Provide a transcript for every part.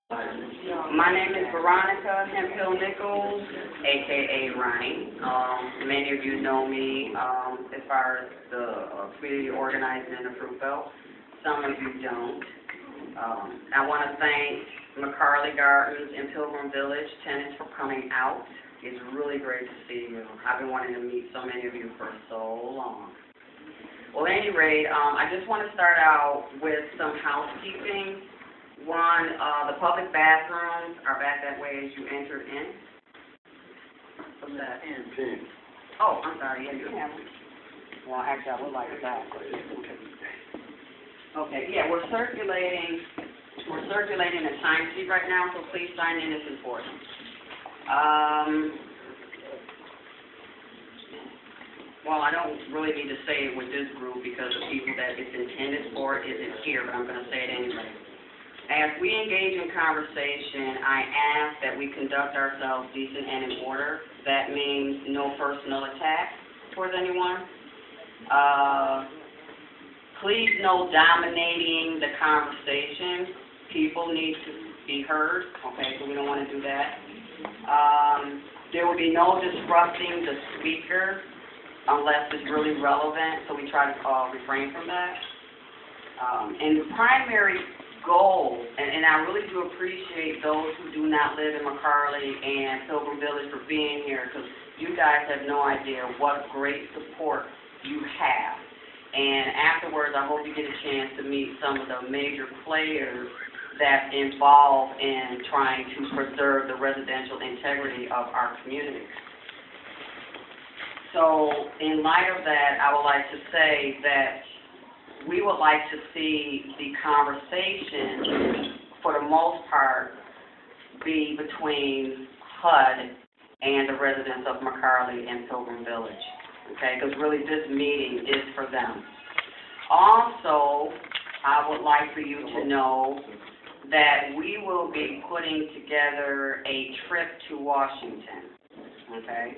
My name is Veronica Hemphill-Nichols, a.k.a. Ronnie. Many of you know me as far as the community organizing in the Fruit Belt. Some of you don't. I want to thank McCarley Gardens in Pilgrim Village tenants for coming out. It's really great to see you. I've been wanting to meet so many of you for so long. Well, at any rate, I just want to start out with some housekeeping. One, the public bathrooms are back that way as you entered in. What's that? Oh, I'm sorry. Yeah, you have them. Well, actually, I would like that. Okay. Yeah, we're circulating a timesheet right now, so please sign in. It's important. Well, I don't really need to say it with this group because the people that it's intended for isn't here, but I'm going to say it anyway. As we engage in conversation, I ask that we conduct ourselves decent and in order. That means no personal attack towards anyone. Please no dominating the conversation. People need to be heard, okay, so we don't want to do that. There will be no disrupting the speaker unless it's really relevant, so we try to refrain from that. And the primary goal, and I really do appreciate those who do not live in McCarley and Pilgrim Village for being here, because you guys have no idea what great support you have. And afterwards, I hope you get a chance to meet some of the major players that involved in trying to preserve the residential integrity of our community. So in light of that, I would like to say that we would like to see the conversation, for the most part, be between HUD and the residents of McCarley and Pilgrim Village, okay? Because really this meeting is for them. Also, I would like for you to know that we will be putting together a trip to Washington, okay?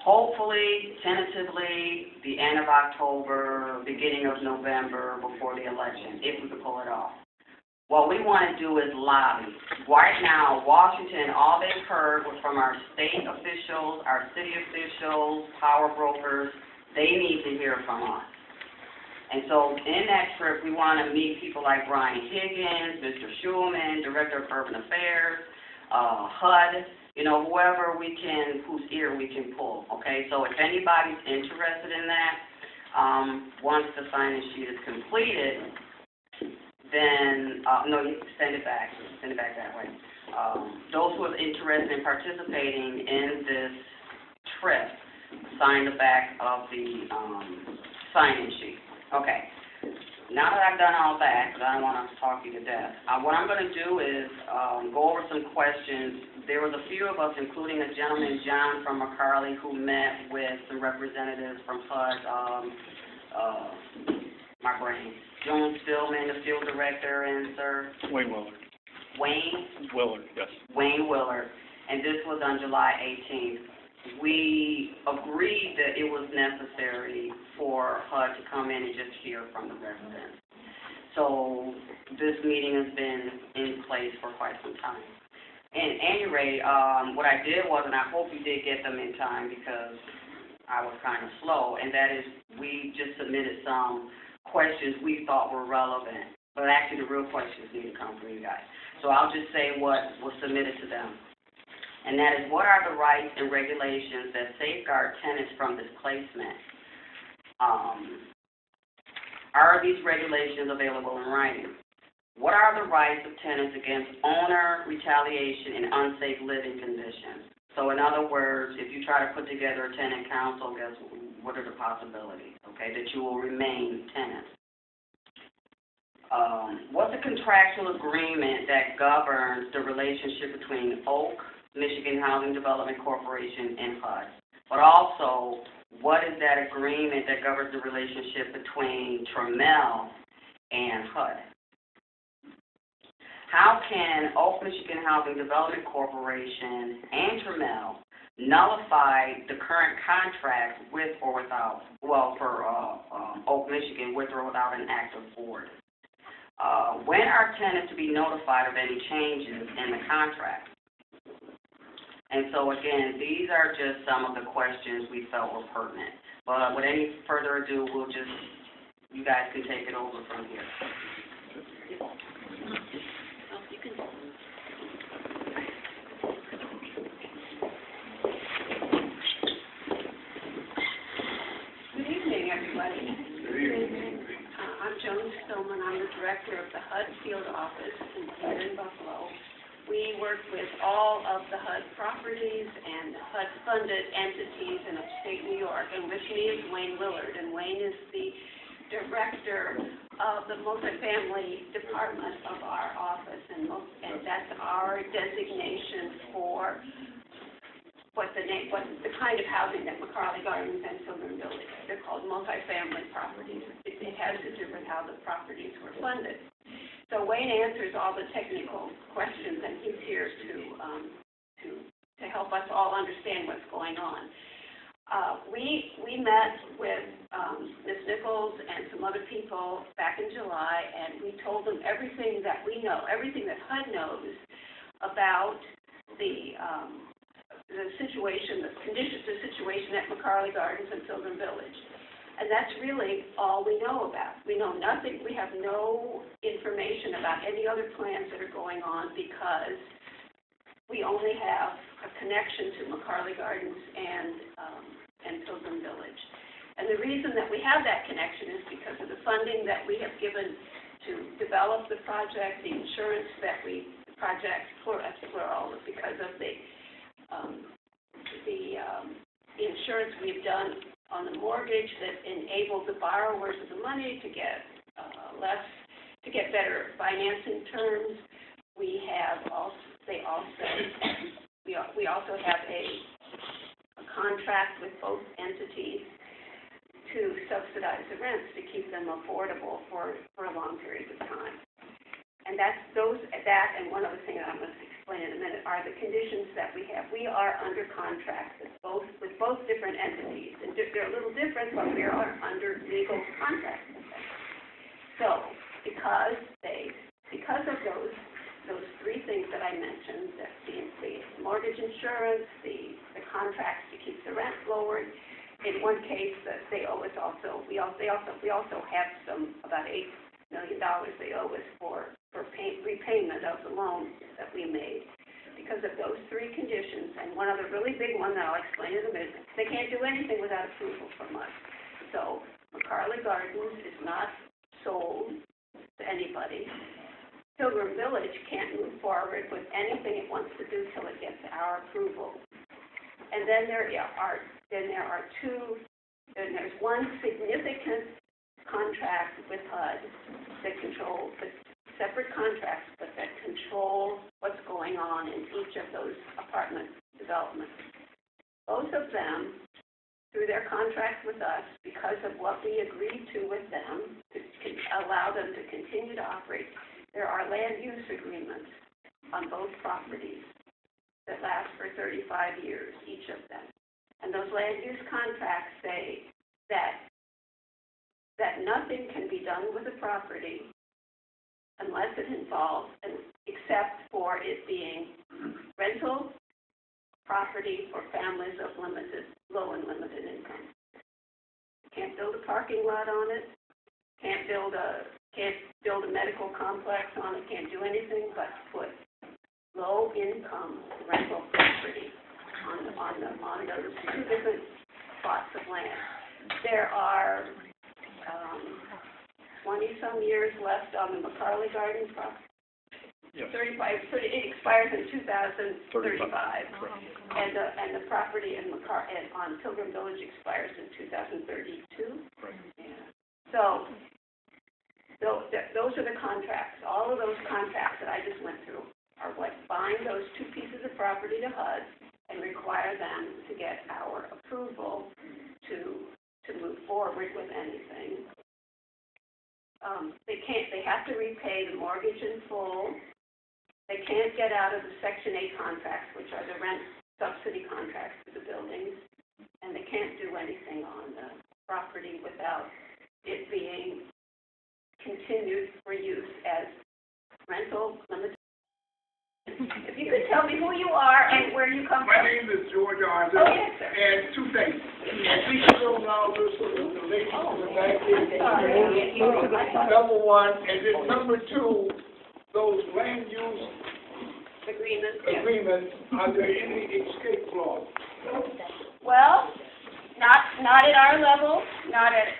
Hopefully, tentatively, the end of October, beginning of November, before the election, if we could pull it off. What we want to do is lobby. Right now, Washington, all they've heard was from our state officials, our city officials, power brokers. They need to hear from us. And so in that trip, we want to meet people like Brian Higgins, Mr. Schulman, Director of Urban Affairs, HUD, you know, whoever we can, whose ear we can pull, okay? So if anybody's interested in that, once the sign-in sheet is completed, then, no, you send it back that way. Those who are interested in participating in this trip, sign the back of the sign-in sheet. Okay. Now that I've done all that, because I don't want to talk you to death, what I'm going to do is go over some questions. There was a few of us, including a gentleman, John from McCarley, who met with some representatives from HUD, my brain, Joan Stillman, the field director, and Sir? Wayne Willard. Wayne? Willard, yes. Wayne Willard, and this was on July 18th. We agreed that it was necessary for HUD to come in and just hear from the residents. So this meeting has been in place for quite some time. At any rate, what I did was, and I hope you did get them in time because I was kind of slow, and that is we just submitted some questions we thought were relevant. But actually the real questions need to come from you guys. So I'll just say what was submitted to them. And that is, what are the rights and regulations that safeguard tenants from displacement? Are these regulations available in writing? What are the rights of tenants against owner retaliation and unsafe living conditions? So in other words, if you try to put together a tenant council, guess what are the possibilities, okay, that you will remain tenants? What's the contractual agreement that governs the relationship between Oak, Michigan Housing Development Corporation, and HUD? But also, what is that agreement that governs the relationship between Trammell and HUD? How can Oak Michigan Housing Development Corporation and Trammell nullify the current contract with or without, well, for Oak Michigan, with or without an act of board? When are tenants to be notified of any changes in the contract? And so again, these are just some of the questions we felt were pertinent. But with any further ado, you guys can take it over from here. Good evening, everybody. Good evening. I'm Joan Stillman. I'm the director of the HUD field office here in Buffalo. We work with all of the HUD properties and HUD-funded entities in upstate New York. And with me is Wayne Willard. And Wayne is the director of the multifamily department of our office. And that's our designation for what the kind of housing that McCarley Gardens and Pilgrim Village. They're called multifamily properties. It has to do with how the properties were funded. So Wayne answers all the technical questions, and he's here to help us all understand what's going on. We met with Ms. Nichols and some other people back in July, and we told them everything that we know, everything that HUD knows about the situation, the situation at McCarley Gardens and Pilgrim Village. And that's really all we know about. We know nothing. We have no information about any other plans that are going on because we only have a connection to McCarley Gardens and Pilgrim Village. And the reason that we have that connection is because of the funding that we have given to develop the project, the insurance that plural, because of the insurance we've done on the mortgage that enabled the borrowers of the money to get better financing terms. We also have a contract with both entities to subsidize the rents to keep them affordable for a long period of time. And and one other thing that I'm going to explain in a minute are the conditions that we have. We are under contract with both different entities, and they're a little different, but we are under legal contracts with them. So, because of those three things that I mentioned, that the mortgage insurance, the contracts to keep the rent lowered. In one case, that they owe us also. We also have about $8 million they owe us for repayment of the loan that we made. Because of those three conditions, and one other really big one that I'll explain in a minute, they can't do anything without approval from us. So McCarley Gardens is not sold to anybody. Pilgrim Village can't move forward with anything it wants to do till it gets our approval. And then there's one significant contract with HUD that controls the separate contracts, but that control what's going on in each of those apartment developments. Both of them, through their contract with us, because of what we agreed to with them, to allow them to continue to operate, there are land use agreements on both properties that last for 35 years, each of them. And those land use contracts say that nothing can be done with the property unless it involves, except for it being rental property for families of low and limited income. Can't build a parking lot on it. Can't build a medical complex on it. Can't do anything but put low-income rental property on those two different plots of land. There are 20-some years left on the McCarley Gardens property. Yes. 35. It expires in 2035. And the property on Pilgrim Village expires in 2032. Right. Yeah. So those are the contracts. All of those contracts that I just went through are what bind those two pieces of property to HUD and require them to get our approval to move forward with anything. They have to repay the mortgage in full. They can't get out of the Section 8 contracts, which are the rent subsidy contracts for the buildings, and they can't do anything on the property without it being continued for use as rental limited. If you could tell me who you are and where you come from. My name is George Arthur. Oh, yes, sir. And two things. Please go now, the lady in the back here. Number one, and then number two, those land use agreements, are there any escape clause? Well, not at our level, not at,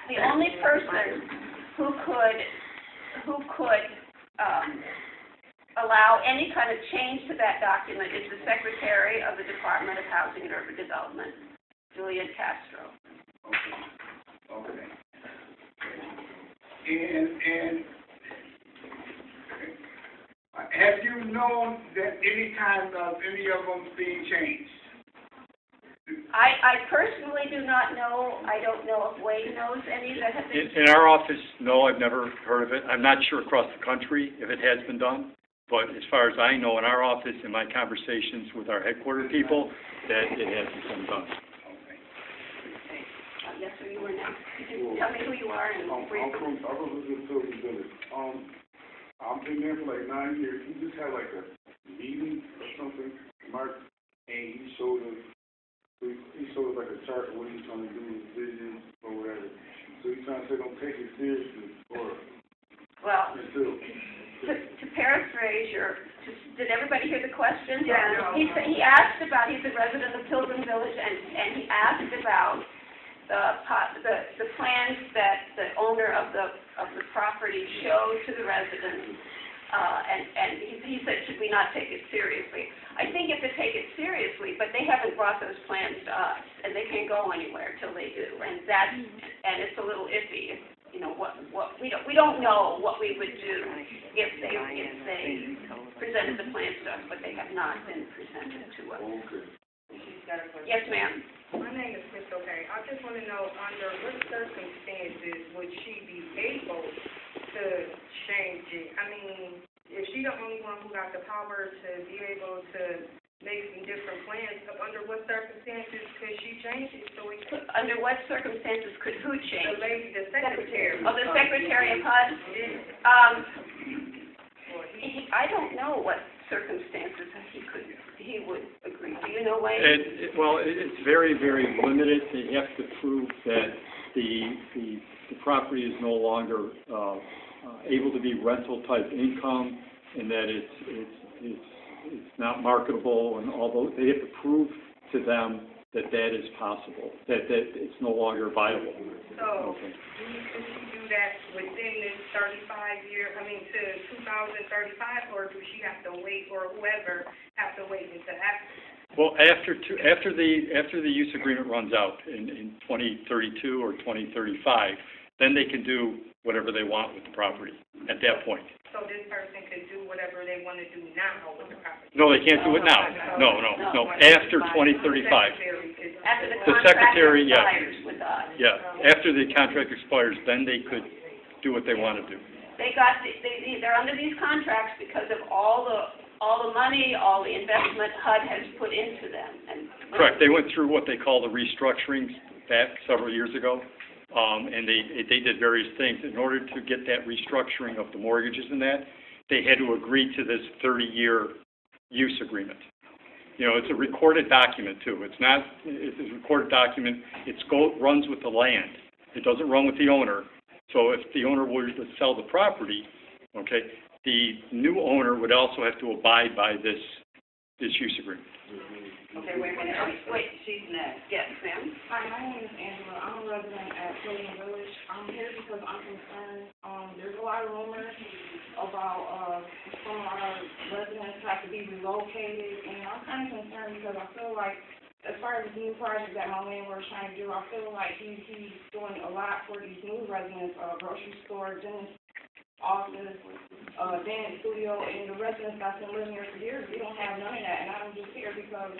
the only person who could allow any kind of change to that document is the Secretary of the Department of Housing and Urban Development, Julian Castro. Okay. And have you known that any time of any of them being changed? I personally do not know. I don't know if Wade knows any that have been. In our office, no, I've never heard of it. I'm not sure across the country if it has been done, but as far as I know, in our office, in my conversations with our headquarters people, that it hasn't been done. Yes, sir, you were next. Could you tell me who you are and where you're from? I'm from the Tilden Village. I've been there for like 9 years. He just had like a meeting or something, Mark, and he showed us like a chart of what he's trying to do, his vision or whatever. So he's trying to say don't take it seriously or Well, until. to paraphrase did everybody hear the question? Yeah. He asked about, he's a resident of Tilden Village, and he asked about the plans that the owner of the property showed to the residents, and he said, should we not take it seriously? I think you have to take it seriously, but they haven't brought those plans to us, and they can't go anywhere till they do, and it's a little iffy. You know, we don't know what we would do if they presented the plans to us, but they have not been presented to us. Yes, ma'am. My name is Chris Stevenson. I just want to know under what circumstances would she be able to change it? I mean, if she's the only one who got the power to be able to make some different plans, under what circumstances could she change it? So it could. Under what circumstances could who change? The lady, the secretary. Oh, the Secretary of HUD? I don't know what circumstances he would agree. Do you know, Wayne? It's very, very limited. They have to prove that the property is no longer able to be rental type income, and that it's not marketable, and although they have to prove to them that is possible, that it's no longer viable. So, could she do that within this to 2035, or do she have to wait, or whoever have to wait until after? Well, after the use agreement runs out in 2032 or 2035, then they can do whatever they want with the property at that point. So this person could do whatever they want to do now with the property? No, they can't do it now. No. After 2035. After the Secretary, expires with us. Yeah. After the contract expires, then they could do what they want to do. They're under these contracts because of all the money, all the investment HUD has put into them. Correct. They went through what they call the restructurings back several years ago. And they did various things. In order to get that restructuring of the mortgages and that, they had to agree to this 30-year use agreement. You know, it's a recorded document, too. It's a recorded document. It runs with the land. It doesn't run with the owner. So if the owner were to sell the property, okay, the new owner would also have to abide by this use agreement. Okay, wait a minute. Wait, she's next. Yes, ma'am. Hi, my name is Angela. I'm a resident at Tilden Village. I'm here because I'm concerned. There's a lot of rumors about some of our residents have to be relocated, and I'm kind of concerned because I feel like, as far as the new project that my landlord's trying to do, I feel like he's doing a lot for these new residents, grocery store, dentist office, dance studio, and the residents that's been living here for years, we don't have none of that, and I'm just here because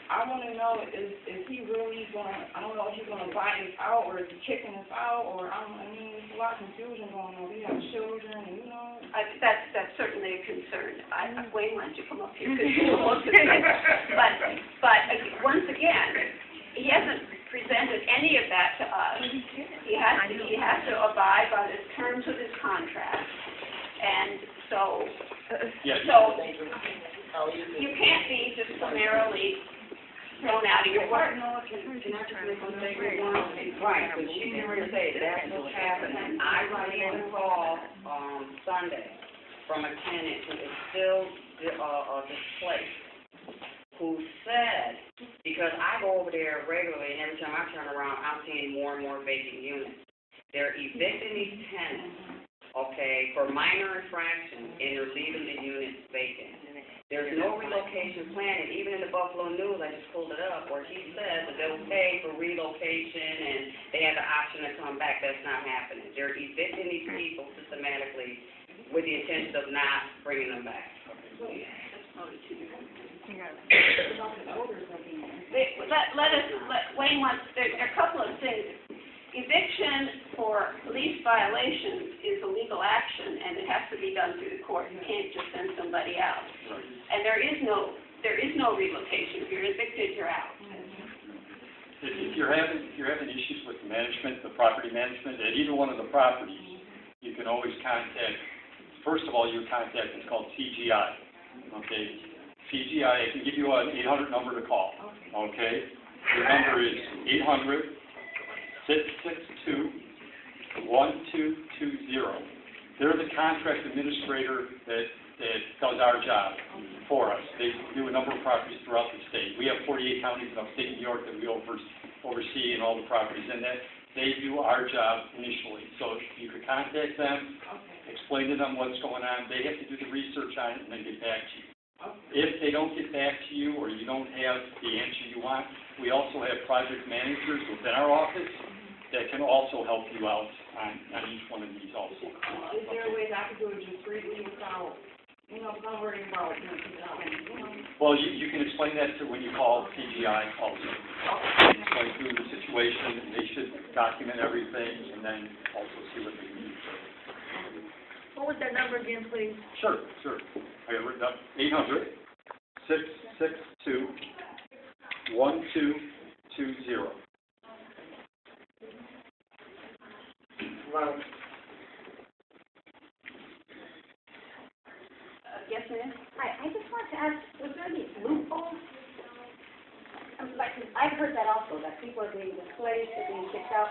I want to know is he really going to, I don't know if he's going to buy us out, or is he kicking us out, or I mean, there's a lot of confusion going on. We have children, and you know. That's certainly a concern. Wayne, why don't you come up here? Because you're the most concerned. But once again, he hasn't presented any of that to us. He has to abide by the terms of his contract. And so, Yes. so you can't be just summarily thrown out of your work. Right, but she didn't really say that's what's happening. I got a call, Sunday from a tenant who is still, displaced, who said, because I go over there regularly, and every time I turn around, I'm seeing more and more vacant units. They're evicting these tenants, okay, for minor infractions, and they're leaving the units vacant. There's no relocation plan, and even in the Buffalo News, I just pulled it up, where he says that they'll pay for relocation, and they have the option to come back. That's not happening. They're evicting these people systematically with the intention of not bringing them back. Wayne wants, there are a couple of things. Eviction for lease violations is a legal action, and it has to be done through the court. You can't just send somebody out. And there is no relocation. If you're evicted, you're out. If you're having issues with the management, the property management, at either one of the properties, you can always contact, first of all, you contact, it's called CGI, okay? CGI, I can give you an 800 number to call, okay? Your number is 800-662-1220. They're the contract administrator that does our job for us. They do a number of properties throughout the state. We have 48 counties in upstate New York that we oversee, and all the properties in that. They do our job initially. So you could contact them, explain to them what's going on. They have to do the research on it and then get back to you. If they don't get back to you or you don't have the answer you want, we also have project managers within our office that can also help you out on each one of these also. Is there a way that I could do it just briefly without, because I'm worried about, Well, you can explain that to when you call PGI also. Explain through the situation, and they should document everything and then also see what they need. What was that number again, please? Sure. I got it written up. 800-662-1220. Yes, ma'am? Hi, I just wanted to ask, was there any loopholes? I've heard that also, that people are being displaced, they're being kicked out.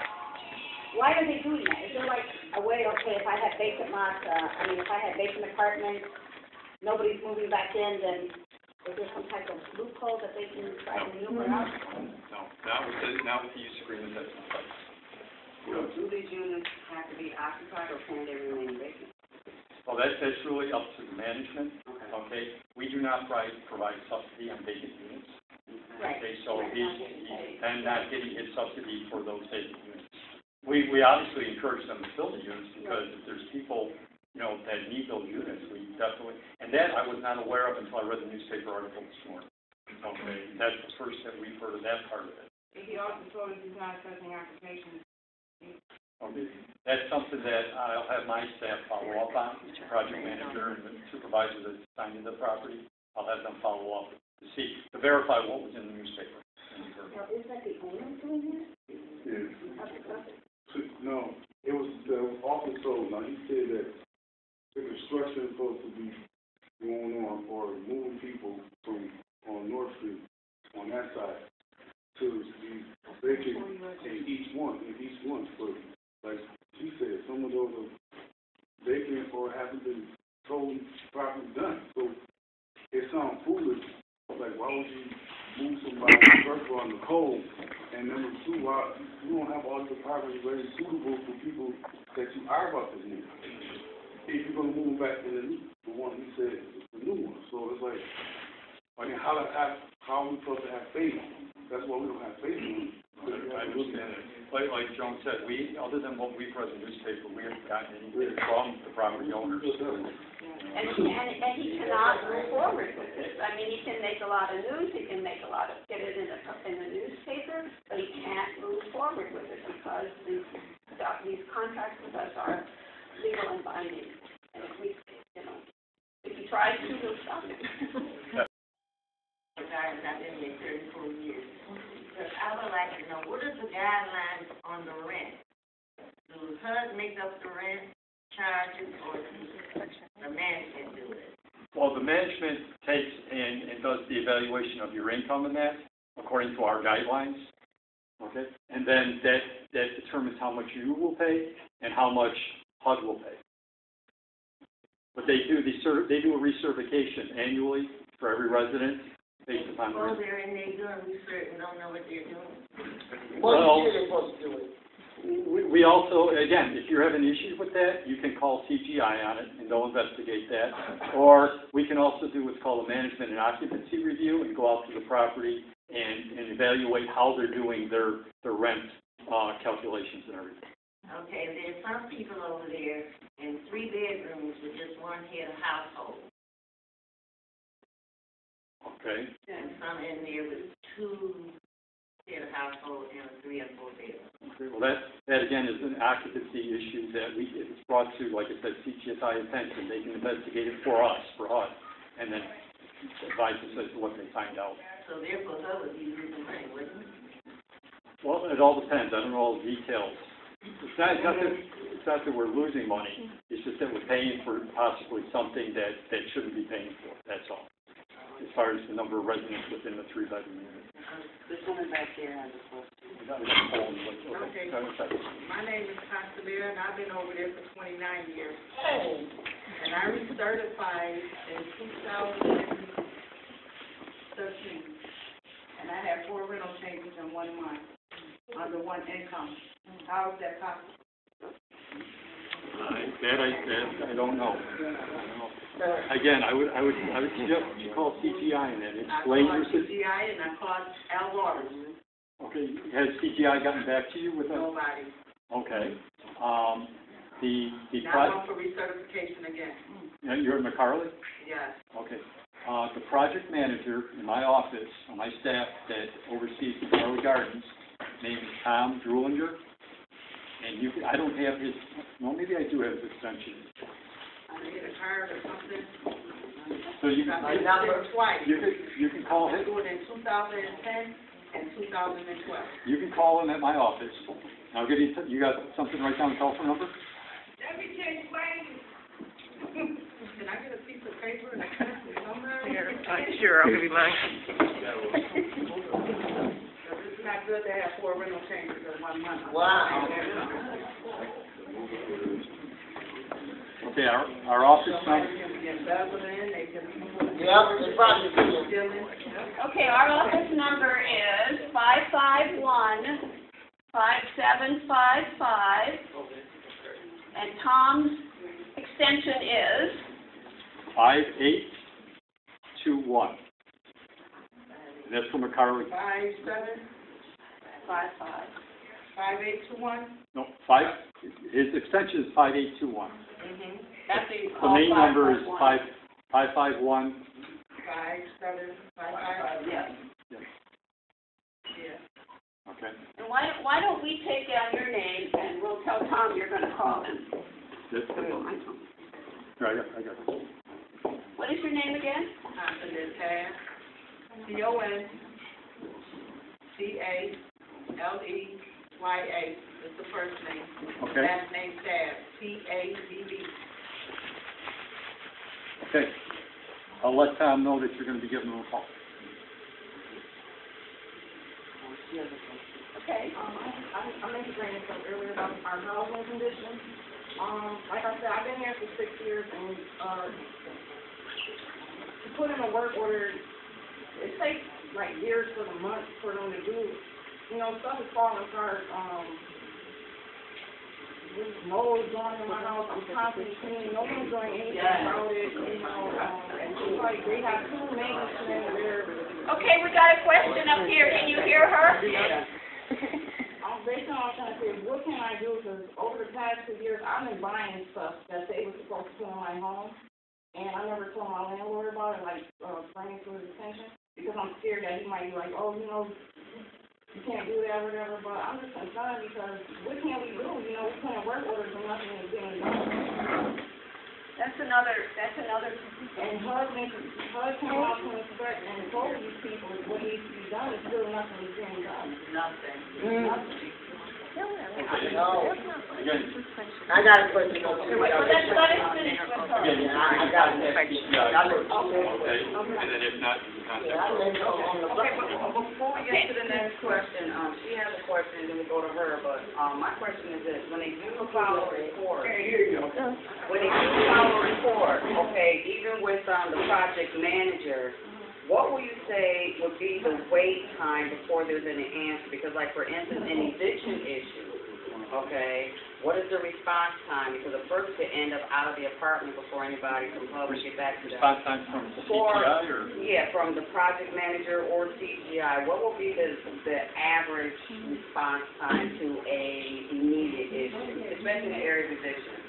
Why are they doing that? Is there like a way, okay, if I had vacant lots, if I had vacant apartments, nobody's moving back in, then is there some type of loophole that they can try to maneuver out? No, not with the use agreement that's in place. Do these units have to be occupied, or can they remain vacant? Well, that's really up to the management, okay? We do not provide subsidy on vacant units. Right. Okay, so he's not getting his subsidy for those vacant units. We obviously encourage them to fill the units, because if there's people, that need those units, we definitely, and that I was not aware of until I read the newspaper article this morning. Okay, that's the first that we've heard of that part of it. he also told us he's not accepting applications. Okay, that's something that I'll have my staff follow up on, the project manager and the supervisor that's assigned to the property. I'll have them follow up to verify what was in the newspaper. Now, is that the owner doing this? Yes. No, it was the office told. Now, he said that the construction is supposed to be going on or moving people from on North Street, on that side, to the vacant in each one. But like she said, some of those are vacant or haven't been totally properly done. So it sounds foolish. Like, why would you move somebody, first of all, in the cold, and number two, why you don't have all the properties very suitable for people that you are about to move? If you're going to move them back to the one he said, the new one. So it's like, how are we supposed to have faith? That's why we don't have faith in them. I understand it. Like Joan said, other than what we've read in the newspaper, we haven't gotten anything from the property owners. And he cannot move forward with this. I mean, he can make a lot of news, he can get it in the newspaper, but he can't move forward with it because these contracts with us are legal and binding. And if he tries to, we'll stop it. I've been here 34 years. But I would like like to know, what is the guidelines on the rent? Do HUD make up the rent charges, or does the management do it? Well, the management takes and does the evaluation of your income in that, according to our guidelines, okay? And then that determines how much you will pay and how much HUD will pay. But they do a recertification annually for every resident based upon. Go there and they doing research and don't know what they're doing. What year they supposed to do it? We also, again, if you're having issues with that, you can call CGI on it and they'll investigate that. Or we can also do what's called a management and occupancy review and go out to the property and evaluate how they're doing their rent calculations and everything. Okay, there's some people over there in 3 bedrooms with just one head of household. Okay. And some in there with 2 head of household and a 3 or 4 bedroom. Okay, well, that again is an occupancy issue that if it's brought to, like I said, CGSI attention, they can investigate it for us, and then advise us as to what they find out. So therefore, that would be losing money, wouldn't it? Well, it all depends. I don't know all the details. It's not that we're losing money. It's just that we're paying for possibly something that shouldn't be paying for. That's all. As far as the number of residents within the 3-bedroom unit. This woman back there has a question. Okay. My name is Constable, and I've been over there for 29 years. And I recertified in 2013. And I had 4 rental changes in 1 month under 1 income. How is that possible? I don't know. Again, I would suggest you call CGI and then explain your situation. I called CGI and I called Al Waters. Okay, has CGI gotten back to you with that? Nobody. Okay. Now I'm for recertification again. You're at McCarley? Yes. Okay. The project manager in my office, on my staff that oversees the McCarley Gardens, named Tom Drulinger. And I don't have his, well, maybe I do have his extension. I need a card or something. So you can, I number twice. you can call I him. do it in 2010 and 2012. You can call him at my office. I'll give you, you got something to write down, telephone number? Let me change mine. Can I get a piece of paper and a pencil somewhere? Sure, I'll give you mine. It's not good to have 4 rental changes in 1 month. Wow. Okay, our office number. Okay, our office number is 551-5755, and Tom's extension is 5821. And that's from McCarley. 5821. No, his extension is 5821. That's the The main number is 551. 5755. Yes. Yes. Yeah. Okay. And why don't we take down your name and we'll tell Tom you're going to call him. That's it. I got it. What is your name again? CONCALEYA is the first name. Okay. Last name Tab, TABB. Okay. I'll let Tom know that you're going to be giving him a call. Okay. I meant to bring this up earlier about our housing conditions. Like I said, I've been here for 6 years, and to put in a work order, it takes like years for the months for them to do. You know, stuff is falling apart. There's mold going in my house. I'm constantly cleaning. No one's doing anything about it. You know, and it's like they have 2 maintenance men there. Okay, we got a question up here. Can you hear her? Based on what I'm trying to say, what can I do? Because over the past 2 years, I've been buying stuff that they were supposed to put in my home, and I never told my landlord about it, like bringing it to his attention, because I'm scared that he might be like, oh, you know, you can't do that or whatever. But I'm just concerned because what can we do? You know, we put in work orders and nothing is being done. That's another, And HUD came out to inspect and told these people what needs to be done, and still nothing is being done. Nothing. No. I got a question. well, let's let it finish with her. I got a question. Okay, and then if not, Okay, but before we get to the next question, she has a question, then we go to her, but, my question is this, when they do file a report, when they do file a report, okay, even with, the project manager, what will you say would be the wait time before there's any answer? Because like, for instance, an eviction issue, okay, what is the response time? Because the first to end up out of the apartment before anybody from public get back to them. response time from CGI or? Yeah, from the project manager or CGI, what will be the average response time to a immediate issue, especially in the area of eviction?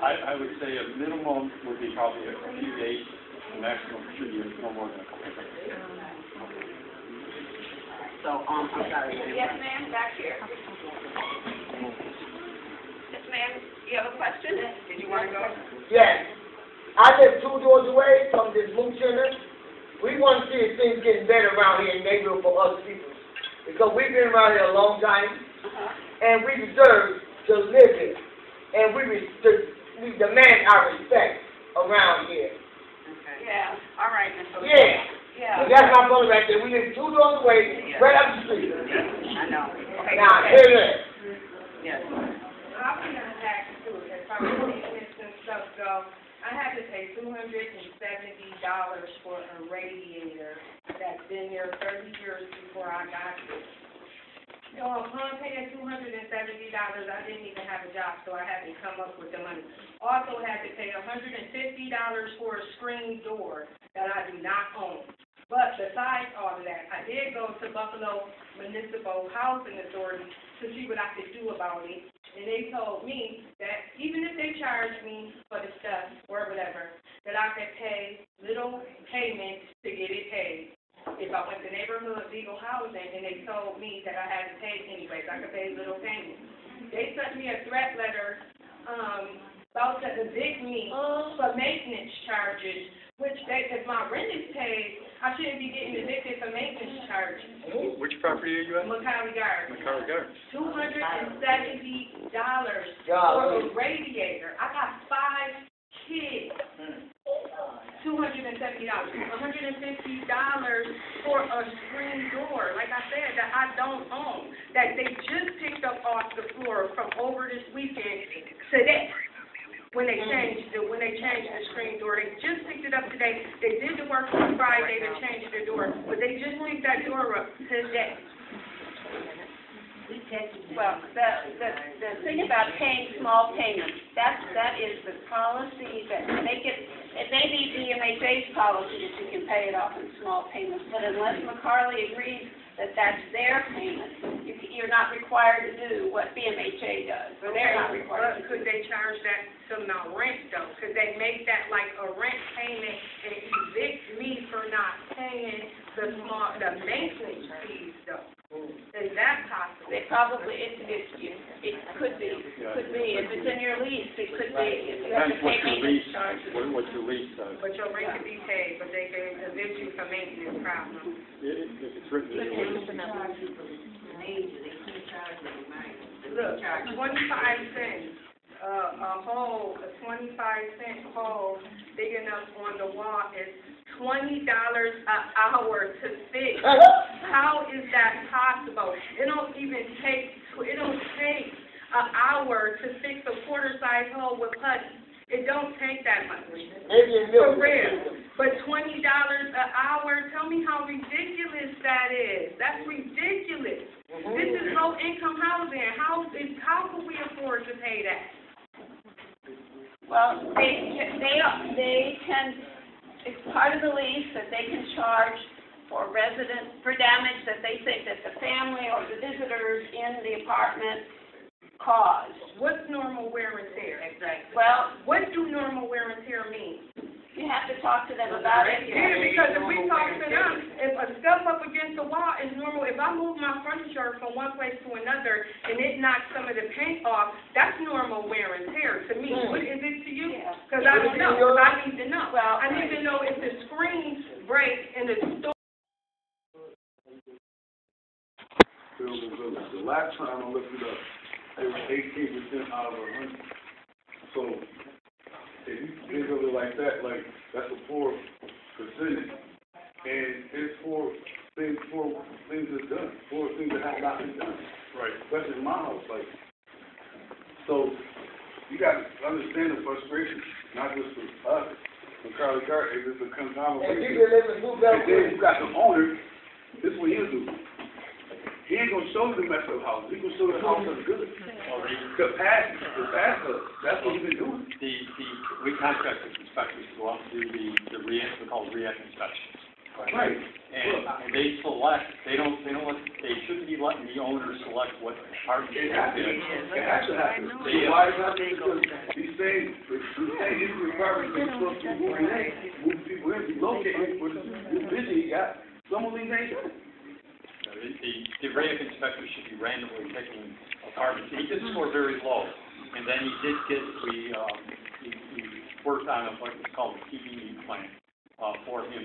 I would say a minimum would be probably a few days, the maximum should be no more than a couple of days. So, I'm sorry. Yes, ma'am, back here. Yes, ma'am, you have a question? Did you want to go? Yes. I live 2 doors away from this Moot Center. We want to see if things getting better around here in the neighborhood for us people. Because we've been around here a long time, and we deserve to live here. And we demand our respect around here. Okay. Yeah, all right, Ms. O'Shea. Yeah. Yeah. That's my brother right there. We live 2 doors away, right up the street. I know. Okay. Now, hear this. Yes. I'll be on tax too, as far as maintenance and stuff go. I had to pay $270 for a radiator that's been there 30 years before I got it. So upon paying $270, I didn't even have a job, so I had to come up with the money. Also had to pay $150 for a screen door that I do not own. But besides all of that, I did go to Buffalo Municipal Housing Authority to see what I could do about it. And they told me that even if they charged me for the stuff or whatever, that I could pay little payments to get it paid. If I went to neighborhood legal housing and they told me that I had to pay anyways, I could pay little payments. They sent me a threat letter about to evict me for maintenance charges, which if my rent is paid, I shouldn't be getting evicted for maintenance charges. Which property are you at? McCarley Gardens. McCarley Gardens. $270 for a radiator. I got 5 kids. $270. $150 for a screen door, like I said, that I don't own, that they just picked up off the floor from over this weekend today. When they changed the screen door, they just picked it up today. They did the work on Friday to change the door, but they just picked that door up today. Well, the thing about paying small payments, that is the policy that it may be BMHA's policy that you can pay it off in small payments, but unless McCarley agrees that that's their payment, you're not required to do what BMHA does, or they're not required to do. Could they charge that to my rent though? Could they make that like a rent payment and evict me for not paying the maintenance fees though? Is that possible? It probably, it could be, if it's in your lease, it could be, if you have to pay maintenance charges. What's your lease size? But your rent could be paid, but they can evict you for maintenance problems. If it's written in your lease. Look, 25 cents, a 25-cent hole big enough on the wall is $20 an hour to fix. How is that possible? It don't take an hour to fix a quarter-size hole with HUD. It don't take that much. For real. But $20 an hour, tell me how ridiculous that is. That's ridiculous. This is low-income housing. How could we afford to pay that? Well, they can, it's part of the lease that they can charge for damage that they think that the family or the visitors in the apartment caused. What's normal wear and tear? Exactly. Well, what do normal wear and tear mean? You have to talk to them about it. Yeah, because if we talk to them, if a stuff up against the wall is normal. If I move my furniture from one place to another and it knocks some of the paint off, that's normal wear and tear to me. What is it to you? Because I don't know. I need to know. I need to know if the screens break in the store. The last time I looked it up, it was 18% out of 100. So if you think of it like that, like that's a poor percentage, and it's for things that's done, for things that have not been done. Right. Especially in my house, like. So you got to understand the frustration, not just for us, McCarley Gardens. It's a conglomeration. And you live in And then you got the owner. This is what he'll do. He ain't gonna show you the mess of the house. He gonna show you the house that's good. Capacity, that's what he's been doing. We contract with inspectors to go out and do the we call re-act inspections. Right. And they select, they shouldn't be letting the owner select what apartment they want to do. It has to happen. Why is that? Because he's saying these apartments are supposed to move people in, relocate with the vision he got. Some of these ain't done. The re-act inspector should be randomly picking apartments. He did score very low, and then he did get, we worked on what's called a PBE plan for him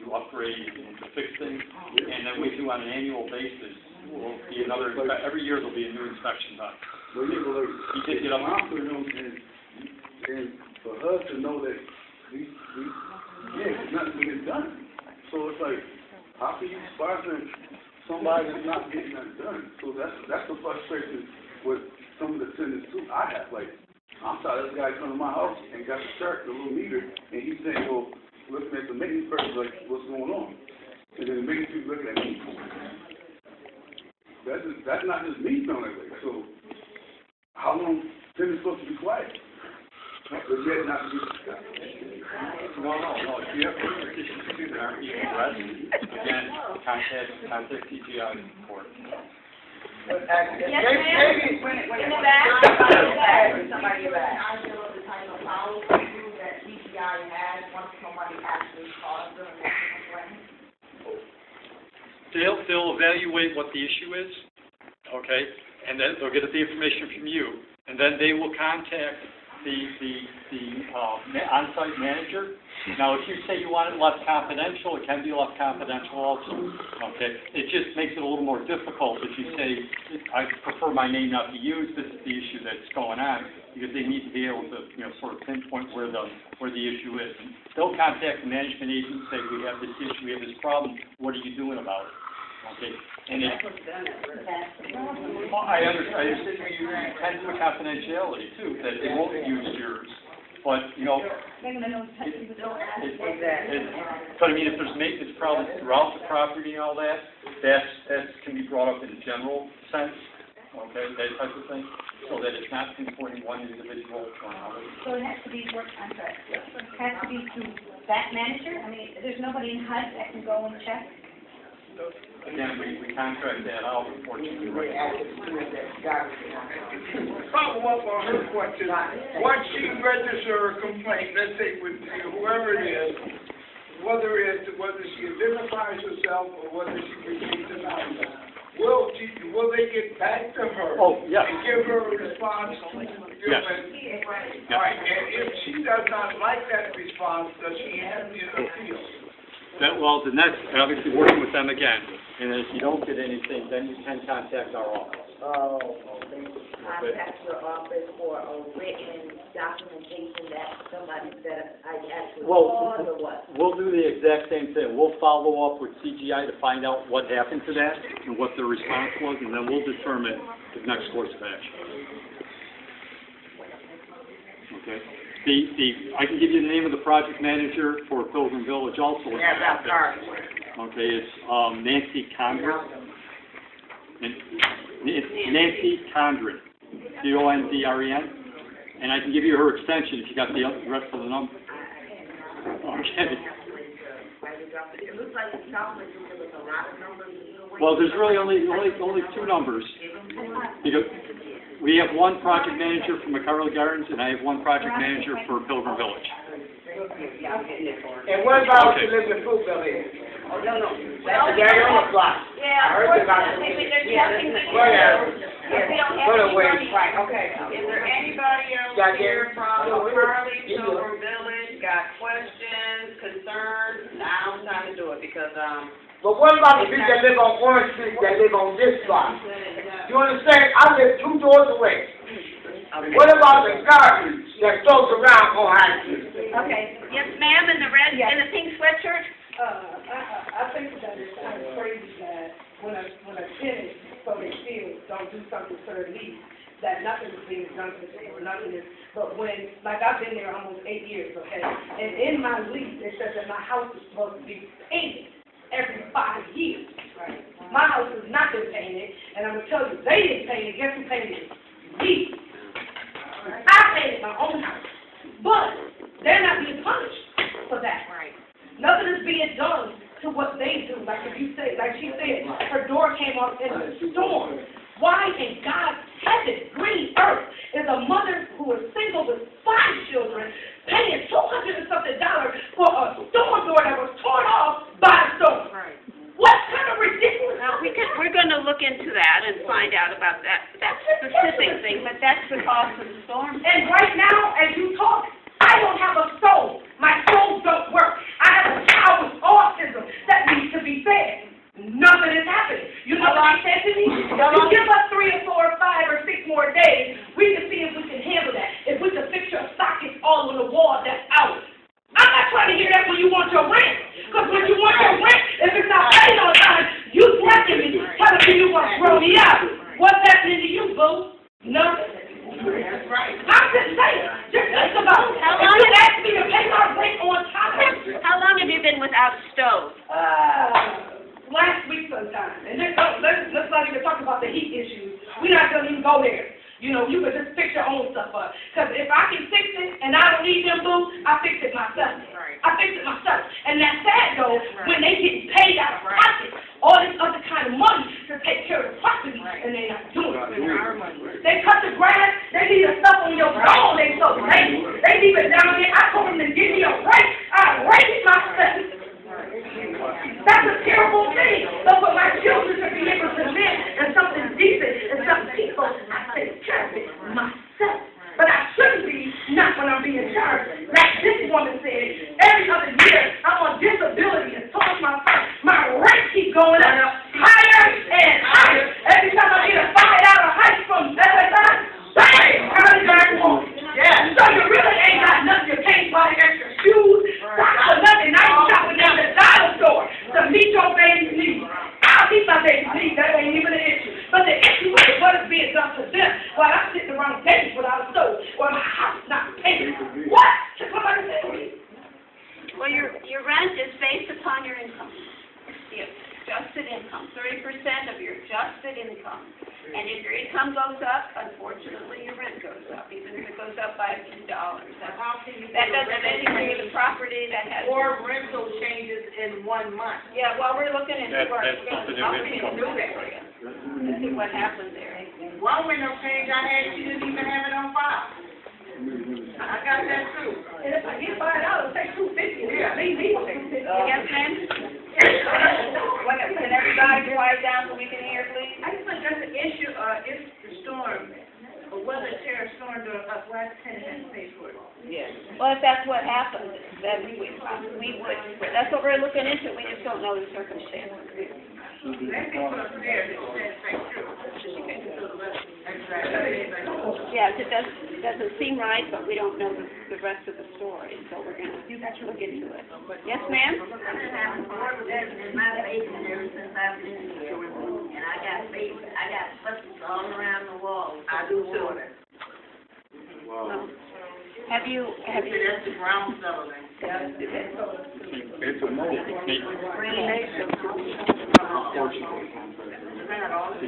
to upgrade and to fix things, and then we do on an annual basis, will be another, every year there'll be a new inspection done. He did get up. And for us to know that it's not being done. So it's like, how can you sponsor somebody that's not getting that done? So that's the frustration with some of the tenants too. I have, like, I'm sorry, this guy come to my house and got the chart, the little meter, and he's saying, well, looking at the maintenance person, like, what's going on? And then the maintenance people looking at me. That's not just me feeling that way. So how long tenants supposed to be quiet? But yet not to be discussed. No. If you have any petitions too that aren't even addressed, again, contact CGI report. Yes, ma'am. In the back. Somebody back. I know the type of policy that CGI has once somebody actually calls them and makes a complaint. They'll evaluate what the issue is, okay, and then they'll get the information from you, and then they will contact the on-site manager. Now, if you say you want it left confidential, it can be left confidential also, okay? It just makes it a little more difficult if you say, I prefer my name not to be used, this is the issue that's going on, because they need to be able to, sort of pinpoint where the issue is. And they'll contact the management agent and say, we have this issue, we have this problem, what are you doing about it? Okay, and I understand you tend to confidentiality too, that they won't use yours, but, but I mean, if there's maintenance problems throughout the property and all that, that can be brought up in a general sense, okay, that type of thing, so that it's not pinpointing one individual or another. So it has to be work contract. It has to be through that manager? I mean, there's nobody in HUD that can go and check? Again, we contract that out, unfortunately, right now. Follow up on her question. Once she registers a complaint, let's say with whoever it is, whether she identifies herself or whether she receives an answer, will they get back to her? Oh, yes. And give her a response? Yes. All right, and if she does not like that response, does she have the appeal? Then that's obviously working with them again, and if you don't get anything, then you can contact our office. Oh, okay. Contact your office for a written documentation that somebody that I actually called or what? We'll do the exact same thing. We'll follow up with CGI to find out what happened to that and what their response was, and then we'll determine the next course of action. Okay. I can give you the name of the project manager for Pilgrim Village also. Yeah, that's her. Okay, it's Nancy Condren. It's Nancy Condren, C-O-N-D-R-E-N. And I can give you her extension if you got the rest of the number. Okay. It looks like it's not like there was a lot of numbers. Well, there's really only two numbers. Because we have one project manager for McCarley Gardens, and I have one project manager for Pilgrim Village. And what about Elizabeth Fruitville here? Oh, no. Daddy on the block. Yeah, I heard they got unfortunately, they're testing the whatever. we don't have Put any away. money. Right, okay. Is there anybody else Got here that? from No, McCarley yeah. Village, got questions, concerns? Now's the time to do it, because, But what about the people that live on Orange Street, that live on this block? You understand? I live 2 doors away. What about the garbage that floats around on High Street? Okay, yes, ma'am, in the red, in the pink sweatshirt? I think that it's kind of crazy that when a tenant, so they feel, don't do something for their lease, that nothing is being done for them, or nothing is, but when, like, I've been there almost 8 years, okay? And in my lease, it says that my house is supposed to be painted every 5 years. Right. My house has not been painted, and I'm gonna tell you, they didn't paint it, guess who painted it? Me. I painted my own house. But they're not being punished for that. Right. Nothing is being done to what they do. Like if you say, like she said, her door came off in a storm. Why in God's heaven, green earth, is a mother who is single with 5 children paying $200 and something for a storm door that was torn off by a storm? Right. What kind of ridiculous? Now, we're going to look into that and find out about that specific thing, but that's the cost of the storm. And right now, as you talk, I don't have a soul. My soul don't work. I have a child with autism that needs to be fed. Nothing is happening. You know what he said to me? You give us 3 or 4 or 5 or 6 more days, we can see if we can handle that. If we can fix your sockets all on the wall, that's out. I'm not trying to hear that when you want your rent. Because when you want your rent, if it's not paid on time, you threaten me, telling me you want to throw me out. What's happening to you, boo? Nothing. That's right. I'm just saying. Just think about it. If you ask me to pay my rent on time. How long have you been without a stove? Last week sometime. And let's not even talk about the heat issues. We're not going to even go there. You know, you can just fix your own stuff up. Because if I can fix it and I don't need them, boo, I fix it myself. Right. I fix it myself. And that's sad, though, when they get paid out of pocket all this other kind of money to take care of the property, and they're not doing it. They cut the grass. They leave the stuff on your lawn. They so lazy. They leave it down there. I told them to give me a break. I raised myself. That's a terrible thing. But for my children to be able to live in something decent and something peaceful, I take care of it myself. But I shouldn't be, not when I'm being charged. Like this woman said, every other year I'm on disability and towards my rent keeps going up higher and higher. Every time I get a $5 hike from SSI, bang, I'm back home. Yeah. So you really ain't got nothing. You can't buy extra shoes, socks, or nothing. Now you're shopping down at the dollar store to meet your baby's needs. I'll meet my baby's needs. That ain't even an issue. But the issue is what is being done to them while I'm sitting around days without a stove, while my house is not paid. What? Somebody say to me. Well, your rent is based upon your income. Your adjusted income, 30% of your adjusted income. And if your income goes up, unfortunately, your rent goes up, even if it goes up by a few dollars. That doesn't have anything to do with the property that has... or rental changes in 1 month. Yeah, well, we're looking into That's our... something I'll that we can do that for you. Let's see what happened there. One window change I had, she didn't even have it on file. I got that too. And if I get $5, take $2.50. Yeah, leave me with $2.50. Yes, ma'am? Can everybody quiet down so we can hear, please? I just think that's an issue, if the storm, or whether a terror storm during us, why the tenant has to pay for it? Yes. Well, if that's what happened, then we would, that's what we're looking into, we just don't know the circumstances. Let's be put upstairs, it's satisfactory. Yes, it doesn't seem right, but we don't know the rest of the story, so we're gonna look into it. Yes, ma'am? I've been having water in my basement ever since I've been here, and I got buckets all around the wall. I do too. Well, have you? That's the ground cellar then. It's a moat.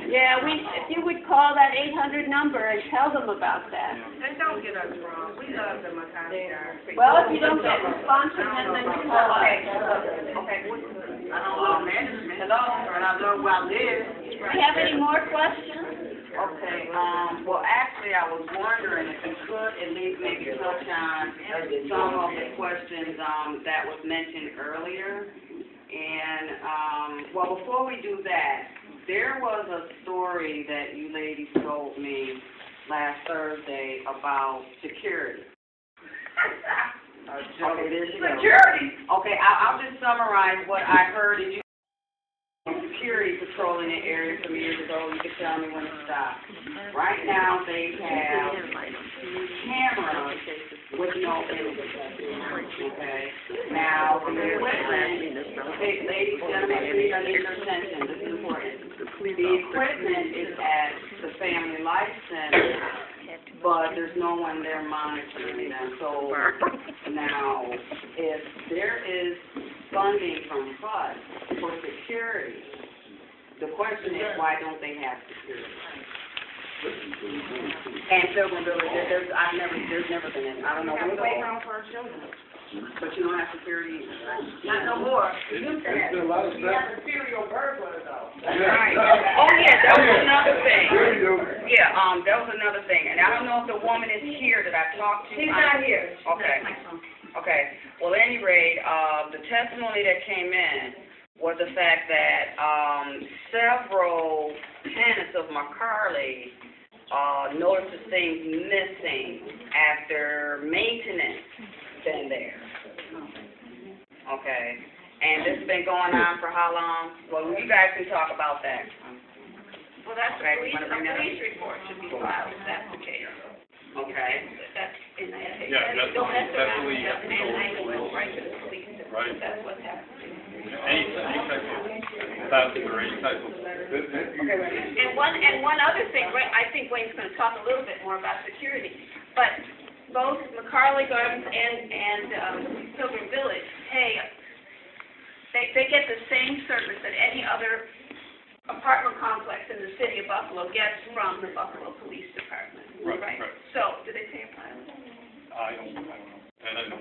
Yeah, if you would call that 800 number and tell them about that. And don't get us wrong, we love the McCarley Gardens. Well, if you don't get responsive, then you call us. Okay, I don't know management. Hello, and I know where I live. Do you have any more questions? Okay, well, actually, I was wondering if you could at least maybe touch on some of the questions, that was mentioned earlier. And, well, before we do that, there was a story that you ladies told me last Thursday about security. Okay, there you go. Security. Okay, I'll just summarize what I heard. Did you security patrolling the area some years ago? You can tell me when to stop. Right now, they have cameras with no images. Okay. Now, the equipment, ladies, gentlemen, please, I need your attention. This is important. The equipment is at the Family Life Center, but there's no one there monitoring them. So now, if there is funding from HUD for security, the question is, why don't they have security? And Hemphill-Nichols, there's never been any. I don't know what's Playground for our children. but you don't have security. Not no more. There's a lot of stuff. a serial burglar though. Right. Oh, yeah, that was another thing. There you go. Yeah, that was another thing. And I don't know if the woman is here that I talked to. She's not here. Okay. Okay. Well, at any rate, the testimony that came in was the fact that several tenants of McCarley noticed things missing after maintenance been there. Okay. And this has been going on for how long? Well, you guys can talk about that. Well, that's Okay, a you wanna bring that up? police report should be filed if that's the case. Okay. That's in that case. Yeah, that's Don't mess around definitely, with that, and I will go right to the police. Right. That's what's happening. Any type of theft or any type of, And one other thing, I think Wayne's going to talk a little bit more about security, but both McCarley Gardens and Pilgrim Village pay, they get the same service that any other apartment complex in the city of Buffalo gets from the Buffalo Police Department, right. So, do they pay a pilot? I don't know.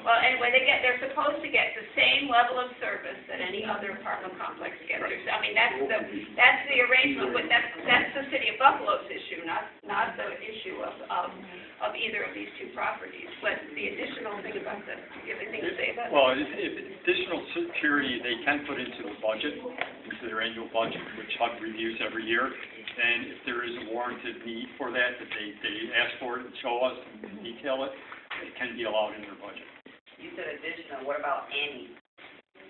Well, anyway, they're supposed to get the same level of service that any other apartment complex gets. I mean, that's the arrangement, but that's the city of Buffalo's issue, not the issue of either of these two properties. But the additional thing about you have anything to say about that? Well, if additional security, they can put into the budget, into their annual budget, which HUD reviews every year. And if there is a warranted need for that, that they ask for it and show us and detail it, it can be allowed in their budget. You said additional. What about any?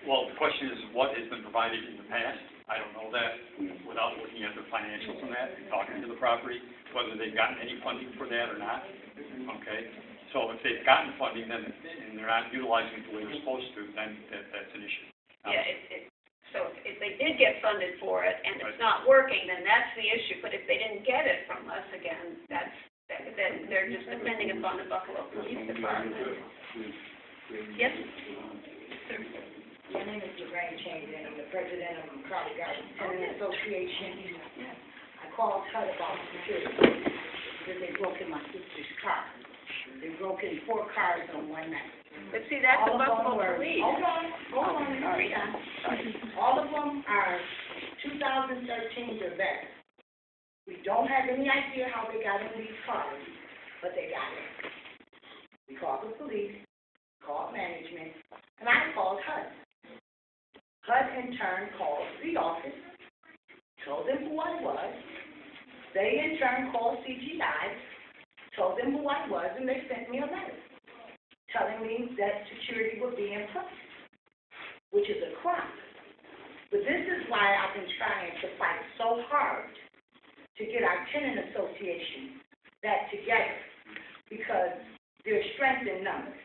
Well, the question is what has been provided in the past. I don't know that without looking at their financials and that and talking to the property, whether they've gotten any funding for that or not. Okay? So if they've gotten funding then and they're not utilizing it the way they're supposed to, then that's an issue. Yeah, so if they did get funded for it and it's not working, then that's the issue. But if they didn't get it from us, again, then they're just depending upon the Buffalo Police Department. Yes? My name is Lorraine Chambers, and I'm the president of McCarley Gardens Tenant Association. I called HUD about security because they broke in my sister's car. They broke in 4 cars on one night. But see, that's the Buffalo Police. Hold on, all of them are 2013 or better. We don't have any idea how they got in these cars, but they got in. We called the police, called management, and I called HUD. HUD in turn called the office, told them who I was. They in turn called CGI, told them who I was, and they sent me a letter telling me that security would be in place, which is a crime. But this is why I've been trying to fight so hard to get our tenant association back together, because there's strength in numbers.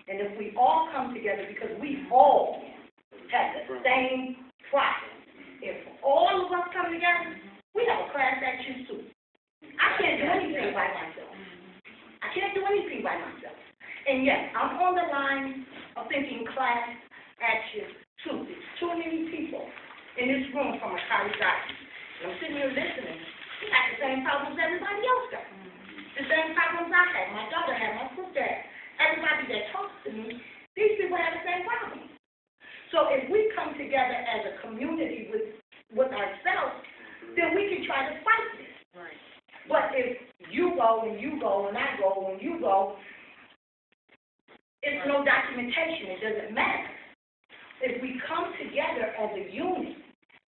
And if we all come together, because we all have the same problem, if all of us come together, we have a class action suit. I can't do anything by myself. And yes, I'm on the line of thinking class action suit. There's too many people in this room from McCarley Gardens. And I'm sitting here listening. We got the same problems everybody else got. The same problems I had, my daughter had, my sister had. Everybody that talks to me, these people have the same problem. So if we come together as a community with ourselves, then we can try to fight this. Right. But if you go and you go and I go and you go, it's no documentation. It doesn't matter. if we come together as a unit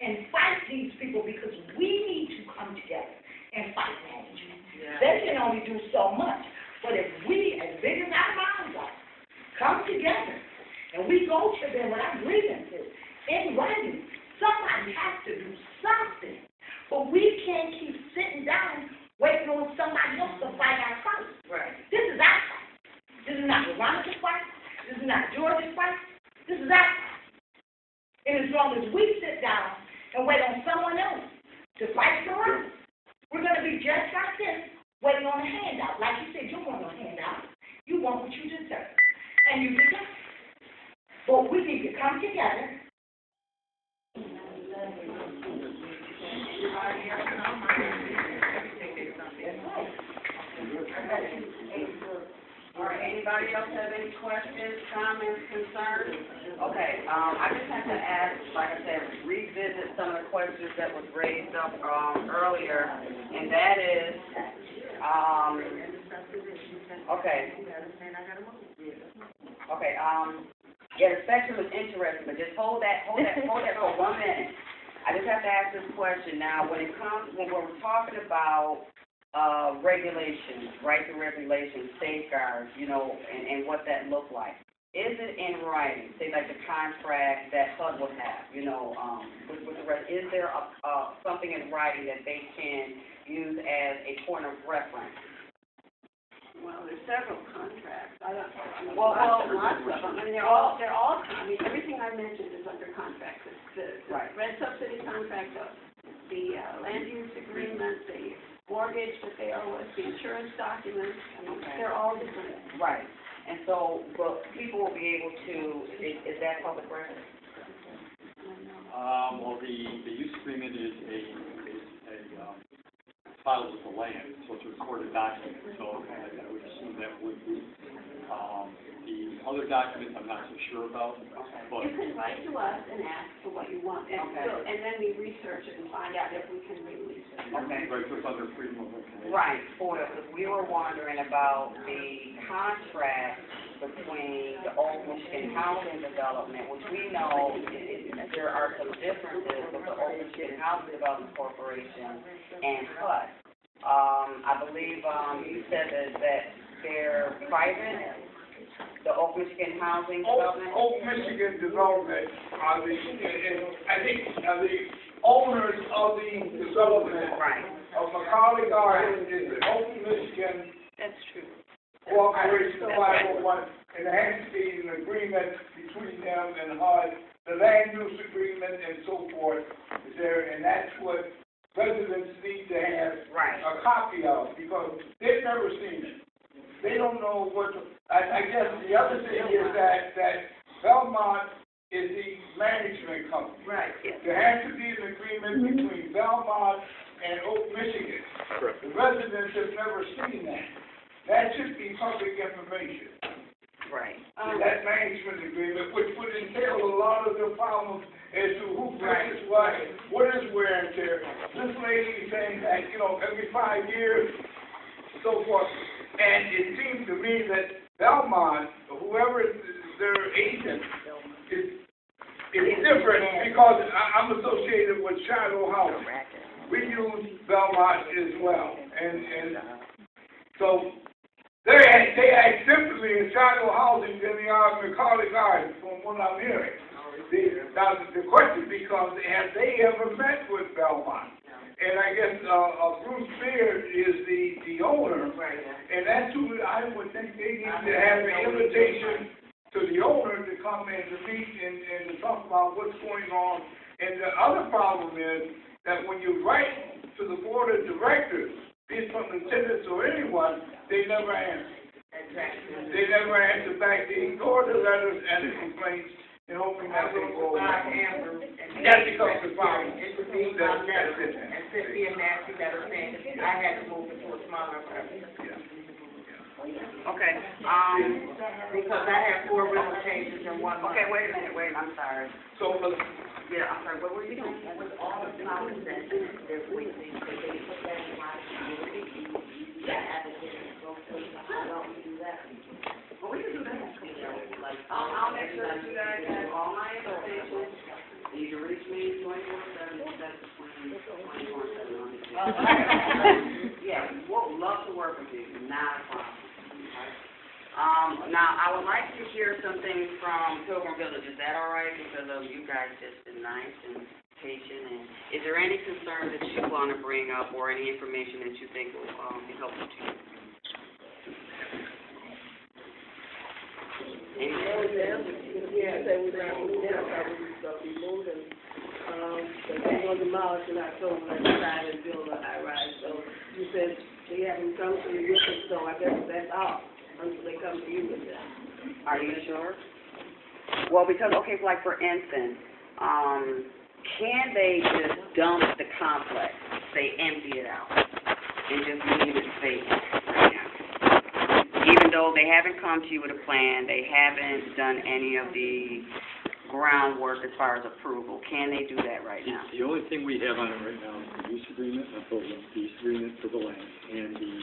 and fight these people, because we need to come together and fight management. They can only do so much. But if we, as big as our minds are, come together and we go to them with our grievances in writing, somebody has to do something. But we can't keep sitting down waiting on somebody else to fight our fight. Right. This is our fight. This is not Veronica's fight. This is not George's fight. This is our fight. And as long as we sit down and wait on someone else to fight for us, we're going to be just like this, waiting on a handout. Like you said, you want a handout. You want what you deserve. And you deserve it. But we need to come together. All right, anybody else have any questions, comments, concerns? Okay, I just have to ask, like I said, revisit some of the questions that was raised up earlier, and that is, yeah, the spectrum is interesting, but just hold that for 1 minute. I just have to ask this question now. When we're talking about regulations, right to regulation, safeguards, and what that look like, is it in writing? Say like the contract that HUD would have, with the rest. Is there something in writing that they can use as a point of reference? Well, there's several contracts. Lots of them. I mean, they're all, everything I mentioned is under contract. The red subsidy contract, the land use agreement, the mortgage that they owe us, the insurance documents, they're all different. Right. And so, but people will be able to, is that public record? Well, the use agreement is a filed with the land, so it's a recorded document, so I would assume that would be. The other documents I'm not so sure about, but. You can write to us and ask for what you want, and then we research it and find out if we can release it. Okay. Right, so it's under freedom of information. Right, because we were wondering about the contract between the Old Michigan Housing Development, which we know there are some differences with the Old Michigan Housing Development Corporation and HUD. I believe you said that they're private, the Old Michigan Housing Development? Old Michigan Development are the owners of the development. Right. Of McCarley Gardens is the Old Michigan. That's true. Corporation 501, and there has to be an agreement between them and HUD, the land use agreement and so forth is there, and that's what residents need to have a copy of, because they've never seen it. They don't know what to, I guess the other thing is that Belmont is the management company. Right. There has to be an agreement between Belmont and Oak Michigan. Correct. The residents have never seen that. That should be public information. Right. That management agreement, which would entail a lot of the problems as to who pays what is wear and tear. This lady is saying that, every 5 years, so forth. And it seems to me that Belmont, whoever is their agent, is different because I'm associated with Shiloh Housing. We use Belmont as well. And so they act differently in Shiloh Housing than they are in McCarley Gardens, from what I'm hearing. Now, the question becomes, have they ever met with Belmont? And I guess Bruce Beard is the owner, and that's who I would think they need to have an invitation to the owner to come in to meet and to talk about what's going on. And the other problem is that when you write to the board of directors, be it from the tenants or anyone, they never answer. Exactly. They never answer back. They ignore the letters and the complaints and hoping that they go away. That becomes the problem. It would be my letter, and Cynthia Nasty letter saying I had to move it to a smaller apartment. Okay, Because I have 4 rental changes in 1 month. okay, wait a minute, I'm sorry. So, I'm sorry, what were you doing? With all the problems that they're facing, because they put that in my community, that advocate, so how don't we do that? Well, we can do that. like. I'll make sure that you guys have all my information. You can reach me 24/7, except between 24/7 on the Yeah, we'll love to work with you, not a problem. Now, I would like to hear some things from Pilgrim Village, is that all right? Because you guys just been nice and patient, and is there any concern that you want to bring up or any information that you think will be helpful to you? Yeah, they were going to move down, probably going to be moving. But they're going to demolish in October and decide and build a high rise. So you said they haven't come to you with it, so I guess that's all until they come to you with that. Are you sure? Well, because, okay, like for instance, can they just dump the complex, say empty it out, and just leave it vacant right now? Even though they haven't come to you with a plan, they haven't done any of the groundwork as far as approval, can they do that right now? The only thing we have on it right now is the use agreement, the use agreement for the land, and the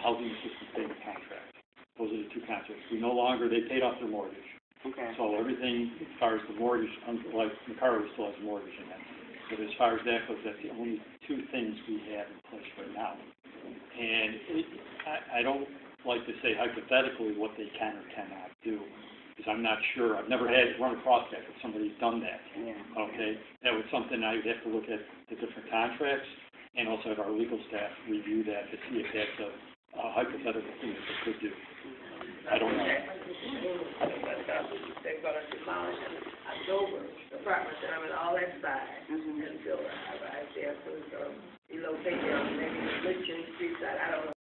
housing assistance payment contract. Those are the two contracts. We no longer, they paid off their mortgage. Okay. So everything as far as the mortgage, like McCarley still has a mortgage in that. But as far as that goes, that's the only two things we have in place right now. And I don't like to say hypothetically what they can or cannot do, because I'm not sure. I've never run across that, but somebody's done that. Yeah. Okay? That was something I would have to look at the different contracts and also have our legal staff review that to see if that's a hypothetical thing that they could do. I don't know. They're going to demolish in October, the apartments that are on all that side, and build a high rise there, so it's going to be located on maybe the Richmond Street side, I don't know.